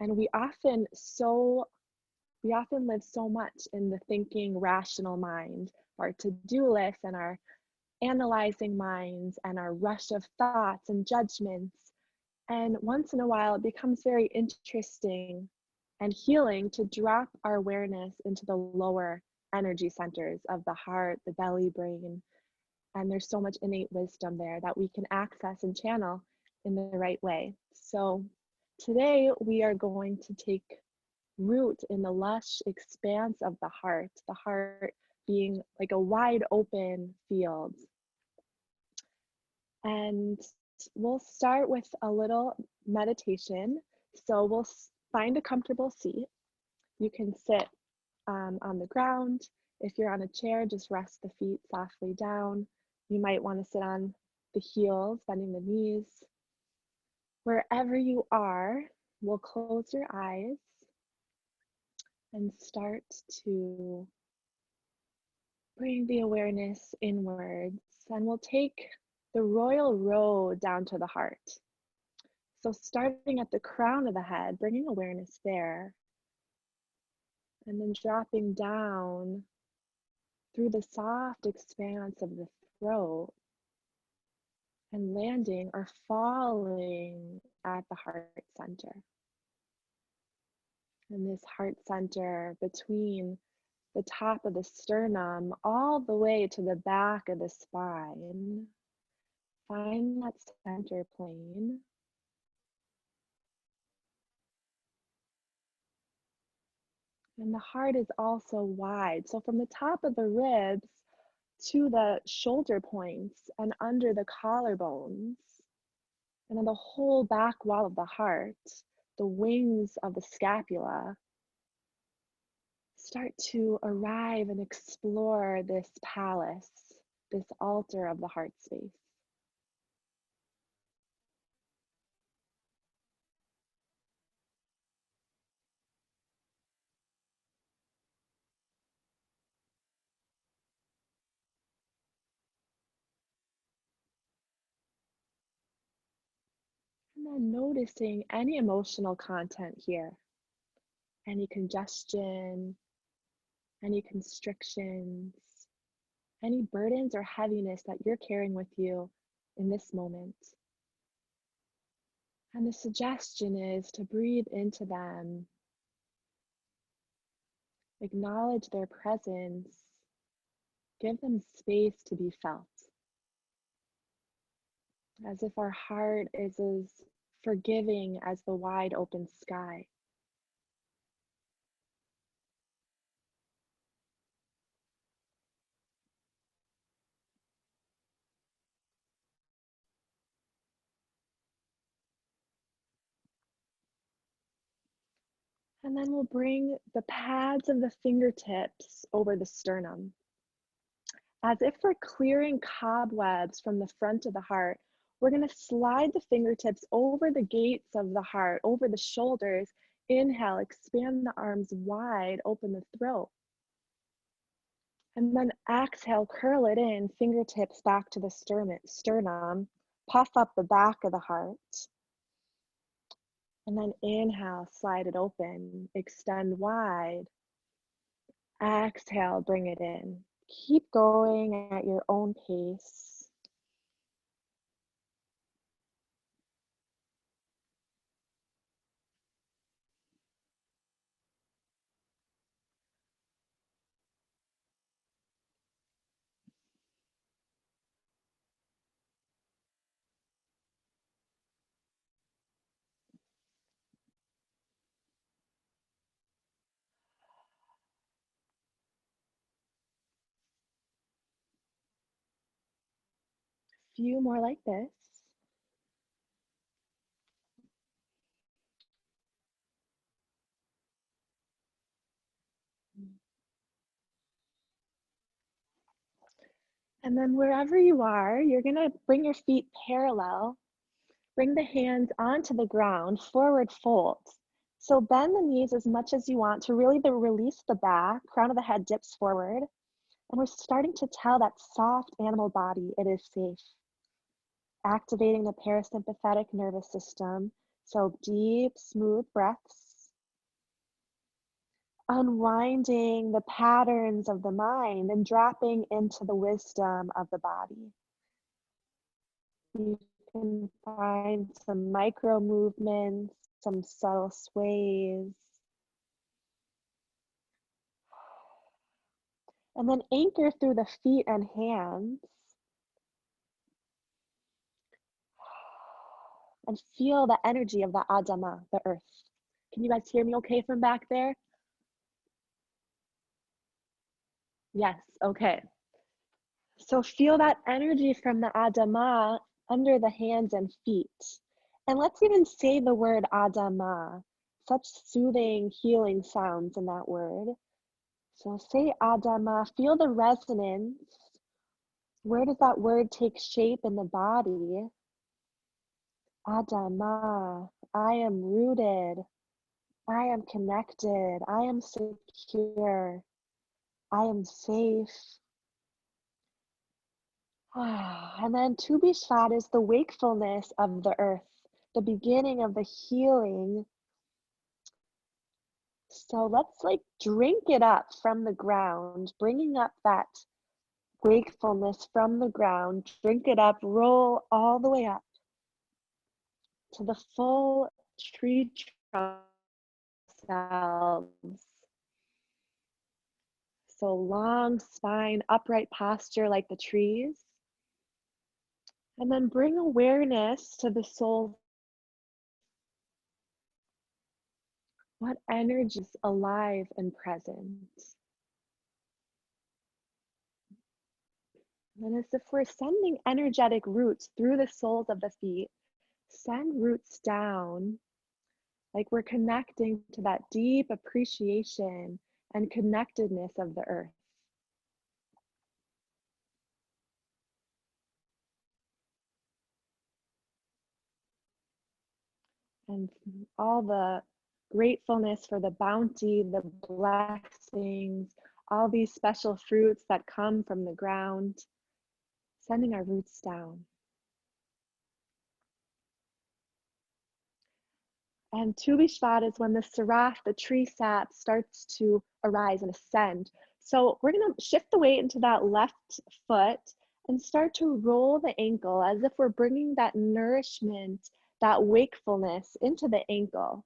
And we often live so much in the thinking rational mind, our to-do list and our analyzing minds and our rush of thoughts and judgments. And once in a while, it becomes very interesting and healing to drop our awareness into the lower energy centers of the heart, the belly, brain. And there's so much innate wisdom there that we can access and channel in the right way. So today we are going to take root in the lush expanse of the heart being like a wide open field. And we'll start with a little meditation. So we'll find a comfortable seat. You can sit on the ground. If you're on a chair, just rest the feet softly down. You might want to sit on the heels, bending the knees. Wherever you are, we'll close your eyes and start to bring the awareness inwards. And we'll take the royal road down to the heart. So starting at the crown of the head, bringing awareness there, and then dropping down through the soft expanse of the throat and landing or falling at the heart center. And this heart center between the top of the sternum all the way to the back of the spine. Find that center plane. And the heart is also wide. So from the top of the ribs to the shoulder points and under the collarbones, and then the whole back wall of the heart, the wings of the scapula, start to arrive and explore this palace, this altar of the heart space. And then noticing any emotional content here, any congestion, any constrictions, any burdens or heaviness that you're carrying with you in this moment. And the suggestion is to breathe into them, acknowledge their presence, give them space to be felt, as if our heart is as forgiving as the wide open sky. And then we'll bring the pads of the fingertips over the sternum, as if we're clearing cobwebs from the front of the heart. We're going to slide the fingertips over the gates of the heart, over the shoulders. Inhale, expand the arms wide, open the throat. And then exhale, curl it in, fingertips back to the sternum, puff up the back of the heart. And then inhale, slide it open, extend wide. Exhale, bring it in. Keep going at your own pace. Few more like this. And then wherever you are, you're gonna bring your feet parallel. Bring the hands onto the ground, forward fold. So bend the knees as much as you want to really release the back, crown of the head dips forward. And we're starting to tell that soft animal body it is safe. Activating the parasympathetic nervous system. So deep, smooth breaths. unwinding the patterns of the mind and dropping into the wisdom of the body. You can find some micro movements, some subtle sways. And then anchor through the feet and hands. And feel the energy of the Adama, the earth. Can you guys hear me okay from back there? Yes, okay. So feel that energy from the Adama under the hands and feet. And let's even say the word Adama. Such soothing, healing sounds in that word. So say Adama, feel the resonance. Where does that word take shape in the body? Adama, I am rooted. I am connected. I am secure. I am safe. And then Tu Bishat is the wakefulness of the earth, the beginning of the healing. So let's drink it up from the ground, bringing up that wakefulness from the ground. Drink it up, roll all the way up to the full tree trunk cells. So long spine, upright posture like the trees. And then bring awareness to the soul. What energy is alive and present? And as if we're sending energetic roots through the soles of the feet, send roots down, like we're connecting to that deep appreciation and connectedness of the earth. And all the gratefulness for the bounty, the blessings, all these special fruits that come from the ground, sending our roots down. And Tu B'Shvat is when the saraf, the tree sap, starts to arise and ascend. So we're going to shift the weight into that left foot and start to roll the ankle as if we're bringing that nourishment, that wakefulness into the ankle.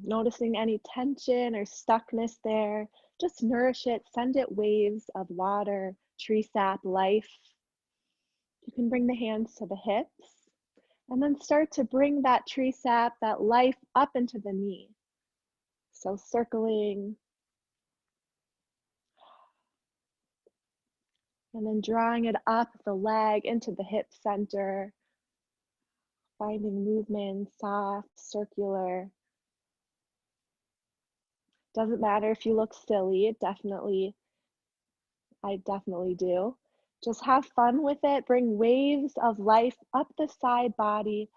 Noticing any tension or stuckness there, just nourish it, send it waves of water, tree sap, life. You can bring the hands to the hips. And then start to bring that tree sap, that life up into the knee. So circling. And then drawing it up the leg into the hip center. Finding movement, soft, circular. Doesn't matter if you look silly, I definitely do. Just have fun with it. Bring waves of life up the side body.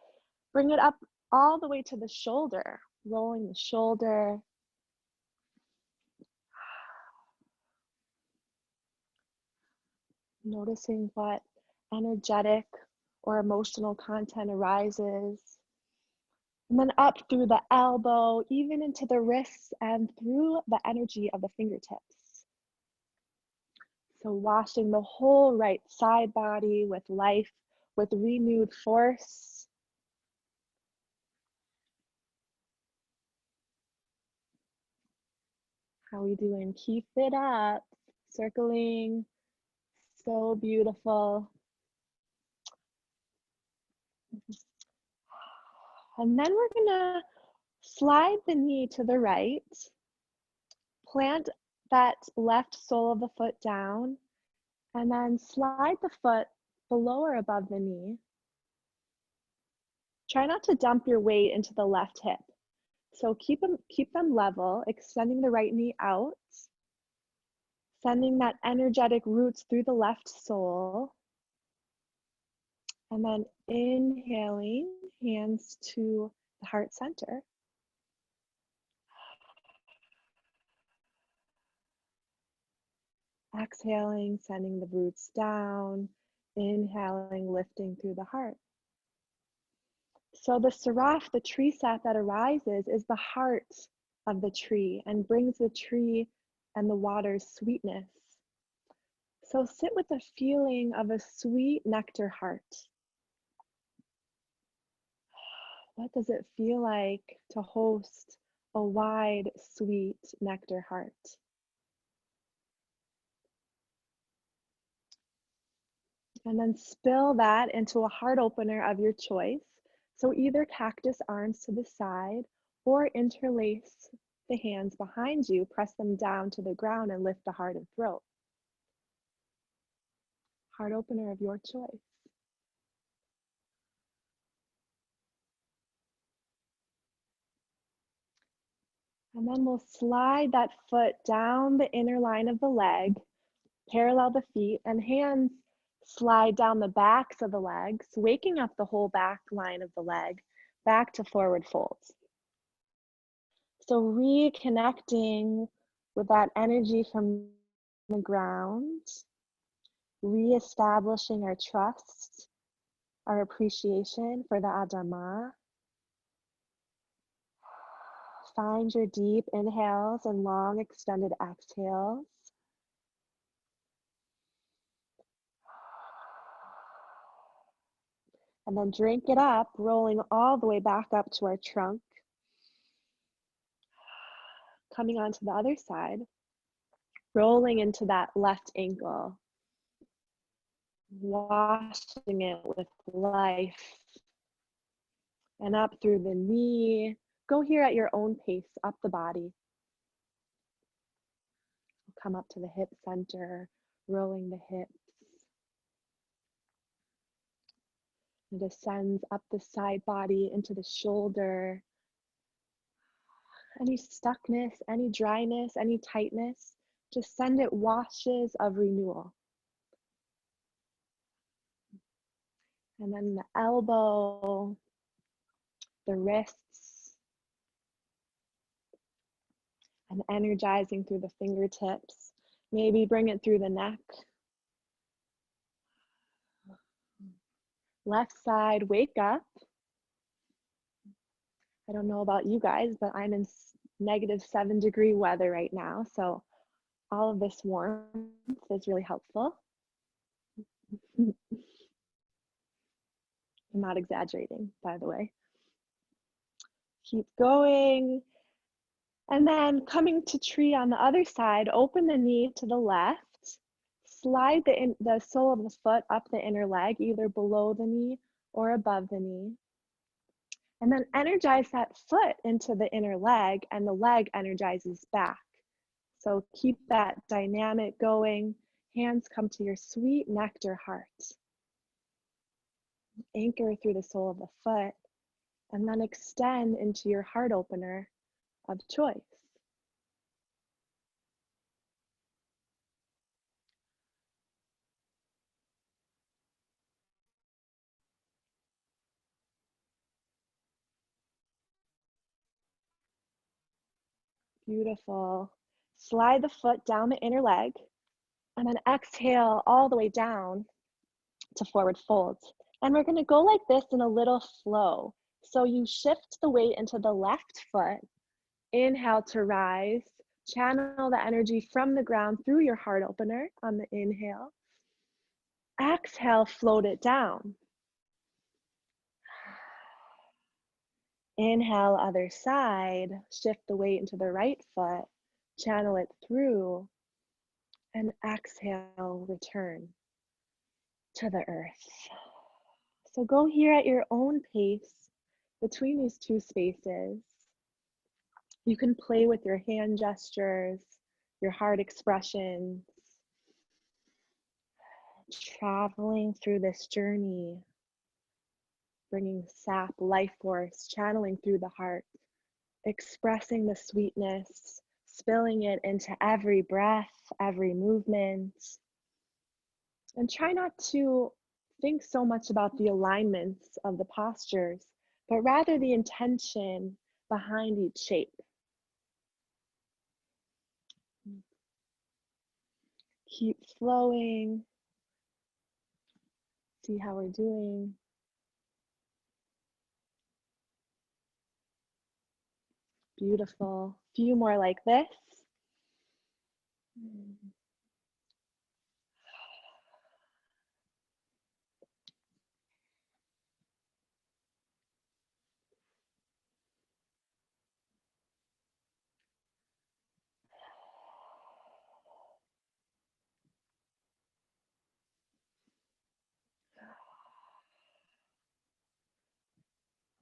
Bring it up all the way to the shoulder, rolling the shoulder. Noticing what energetic or emotional content arises. And then up through the elbow, even into the wrists and through the energy of the fingertips. So washing the whole right side body with life, with renewed force. How we doing? Keep it up. Circling. So beautiful. And then we're gonna slide the knee to the right. Plant that left sole of the foot down, and then slide the foot below or above the knee. Try not to dump your weight into the left hip. So keep them level, extending the right knee out, sending that energetic roots through the left sole, and then inhaling, hands to the heart center. Exhaling, sending the roots down, inhaling, lifting through the heart. So the saraf, the tree sap that arises, is the heart of the tree and brings the tree and the water's sweetness. So sit with the feeling of a sweet nectar heart. What does it feel like to host a wide, sweet nectar heart? And then spill that into a heart opener of your choice. So either cactus arms to the side or interlace the hands behind you, press them down to the ground and lift the heart and throat. Heart opener of your choice. And then we'll slide that foot down the inner line of the leg, parallel the feet, and hands slide down the backs of the legs, waking up the whole back line of the leg back to forward folds. So reconnecting with that energy from the ground, reestablishing our trust, our appreciation for the Adama. Find your deep inhales and long extended exhales. And then drink it up, rolling all the way back up to our trunk. Coming onto the other side, rolling into that left ankle, washing it with life. And up through the knee. Go here at your own pace, up the body. Come up to the hip center, rolling the hips. It ascends up the side body into the shoulder. Any stuckness, any dryness, any tightness, just send it washes of renewal. And then the elbow, the wrists, and energizing through the fingertips. Maybe bring it through the neck. Left side, wake up. I don't know about you guys, but I'm in -7-degree weather right now. So all of this warmth is really helpful. I'm not exaggerating, by the way. Keep going. And then coming to tree on the other side, open the knee to the left, slide the sole of the foot up the inner leg, either below the knee or above the knee. And then energize that foot into the inner leg, and the leg energizes back. So keep that dynamic going. Hands come to your sweet nectar heart. Anchor through the sole of the foot, and then extend into your heart opener of choice. Beautiful. Slide the foot down the inner leg, and then exhale all the way down to forward folds. And we're going to go like this in a little flow. So you shift the weight into the left foot. Inhale to rise. Channel the energy from the ground through your heart opener on the inhale. Exhale, float it down. Inhale, other side. Shift the weight into the right foot. Channel it through. And exhale, return to the earth. So go here at your own pace between these two spaces. You can play with your hand gestures, your heart expressions, traveling through this journey, bringing sap, life force, channeling through the heart, expressing the sweetness, spilling it into every breath, every movement. And try not to think so much about the alignments of the postures, but rather the intention behind each shape. Keep flowing. See how we're doing. Beautiful. Few more like this.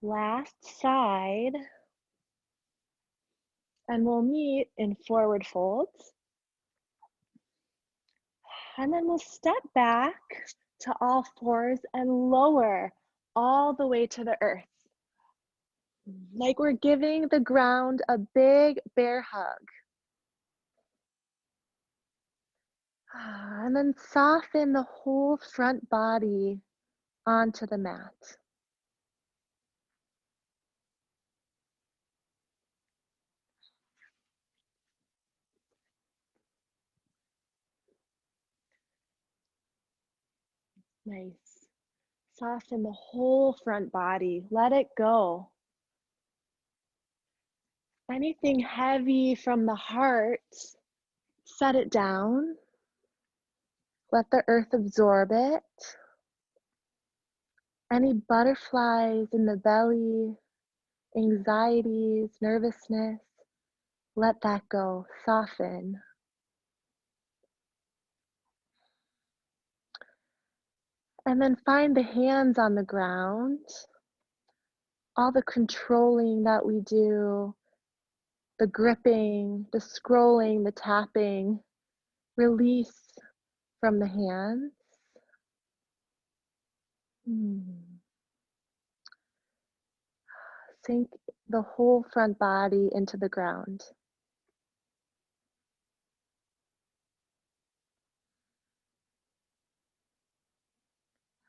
Last side. And we'll meet in forward folds. And then we'll step back to all fours and lower all the way to the earth. Like we're giving the ground a big bear hug. And then soften the whole front body onto the mat. Nice. Soften the whole front body. Let it go. Anything heavy from the heart, set it down. Let the earth absorb it. Any butterflies in the belly, anxieties, nervousness, let that go, soften. And then find the hands on the ground, all the controlling that we do, the gripping, the scrolling, the tapping, release from the hands. Sink the whole front body into the ground.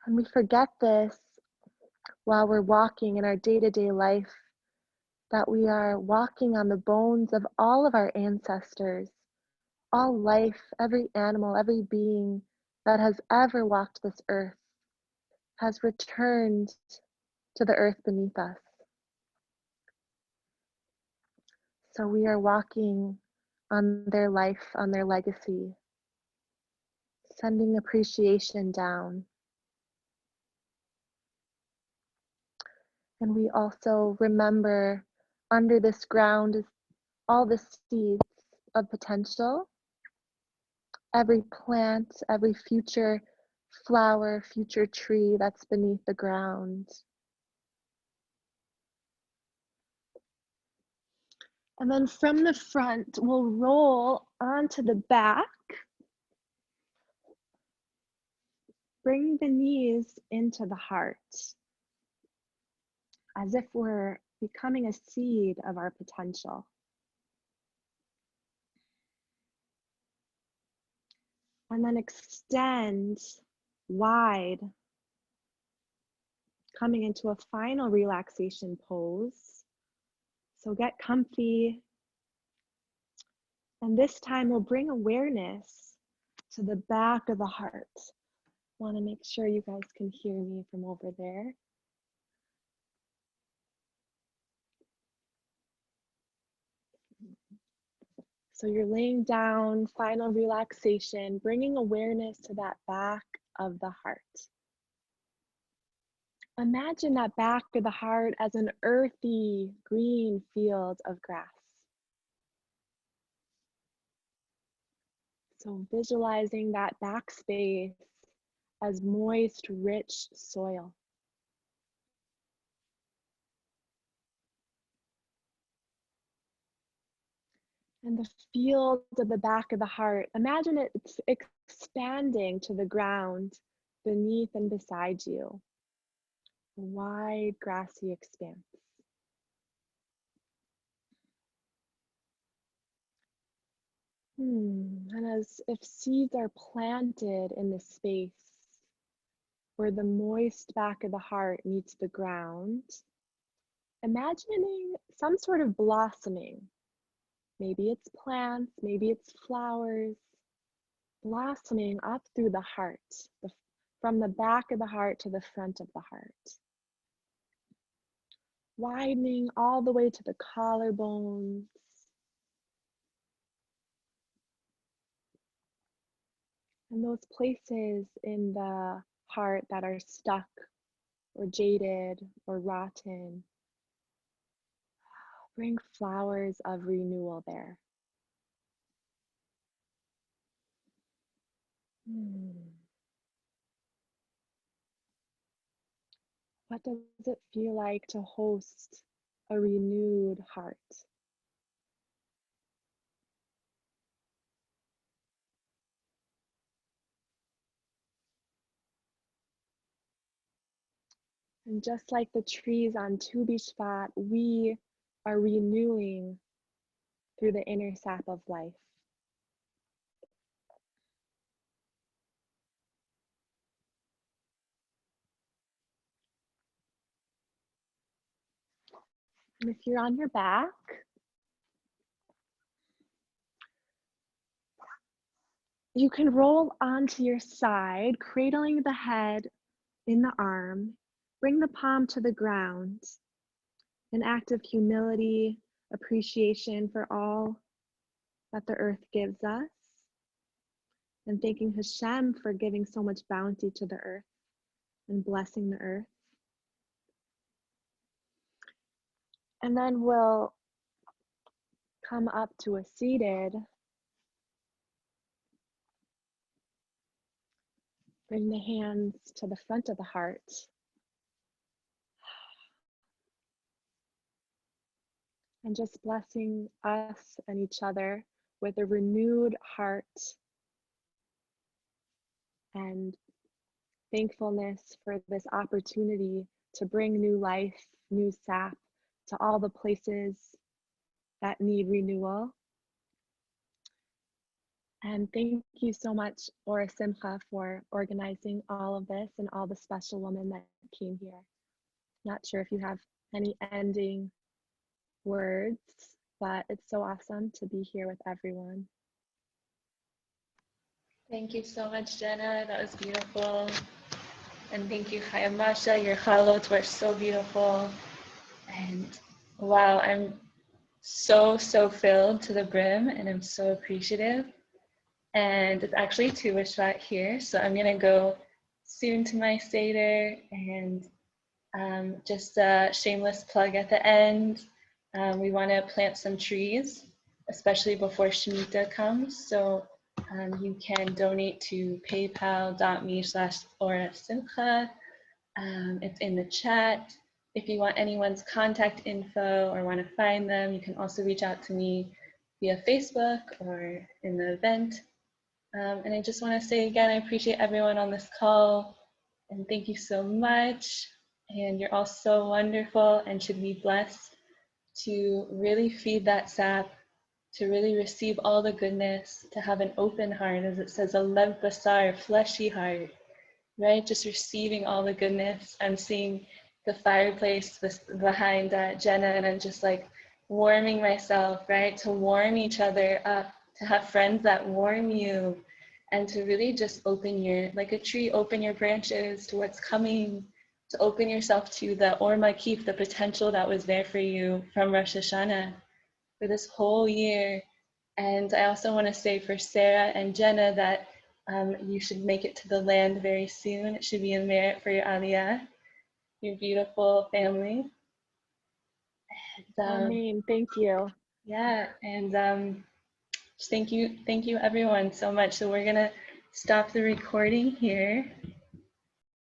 And we forget this while we're walking in our day-to-day life, that we are walking on the bones of all of our ancestors, all life, every animal, every being that has ever walked this earth has returned to the earth beneath us. So we are walking on their life, on their legacy, sending appreciation down. And we also remember under this ground is all the seeds of potential, every plant, every future flower, future tree that's beneath the ground. And then from the front, we'll roll onto the back. Bring the knees into the heart, as if we're becoming a seed of our potential. And then extend wide, coming into a final relaxation pose. So get comfy. And this time we'll bring awareness to the back of the heart. Want to make sure you guys can hear me from over there. So you're laying down, final relaxation, bringing awareness to that back of the heart. Imagine that back of the heart as an earthy green field of grass. So visualizing that back space as moist, rich soil. And the field of the back of the heart, imagine it's expanding to the ground beneath and beside you. A wide, grassy expanse. And as if seeds are planted in the space where the moist back of the heart meets the ground, imagining some sort of blossoming. Maybe it's plants, maybe it's flowers, blossoming up through the heart, from the back of the heart to the front of the heart. widening all the way to the collarbones. And those places in the heart that are stuck or jaded or rotten, bring flowers of renewal there. What does it feel like to host a renewed heart? And just like the trees on Tu B'Shvat, we are renewing through the inner sap of life. And if you're on your back, you can roll onto your side, cradling the head in the arm. Bring the palm to the ground. An act of humility, appreciation for all that the earth gives us, and thanking Hashem for giving so much bounty to the earth and blessing the earth. And then we'll come up to a seated. Bring the hands to the front of the heart. And just blessing us and each other with a renewed heart and thankfulness for this opportunity to bring new life, new sap to all the places that need renewal. And thank you so much, Ora Simcha, for organizing all of this and all the special women that came here. Not sure if you have any ending words, but it's so awesome to be here with everyone. Thank you so much, Jenna. That was beautiful. And thank you, Chaya Masha. Your chalot were so beautiful. And wow, I'm so filled to the brim, and I'm so appreciative. And it's actually Tu B'Shvat here, so I'm gonna go soon to my Seder, and just a shameless plug at the end. We want to plant some trees, especially before Shemitah comes. So you can donate to paypal.me/orasimcha. It's in the chat. If you want anyone's contact info or want to find them, you can also reach out to me via Facebook or in the event. And I just want to say again, I appreciate everyone on this call, and thank you so much. And you're all so wonderful and should be blessed to really feed that sap, to really receive all the goodness, to have an open heart, as it says, a lev basar, fleshy heart, right? Just receiving all the goodness. I'm seeing the fireplace behind Jenna, and I'm just like warming myself, right? To warm each other up, to have friends that warm you, and to really just open your, like a tree, open your branches to what's coming, to open yourself to the Or Makif, the potential that was there for you from Rosh Hashanah for this whole year. And I also want to say for Sarah and Jenna that you should make it to the land very soon. It should be a merit for your Aliyah, your beautiful family. And, Amen. Thank you. Yeah, and thank you everyone so much. So we're gonna stop the recording here.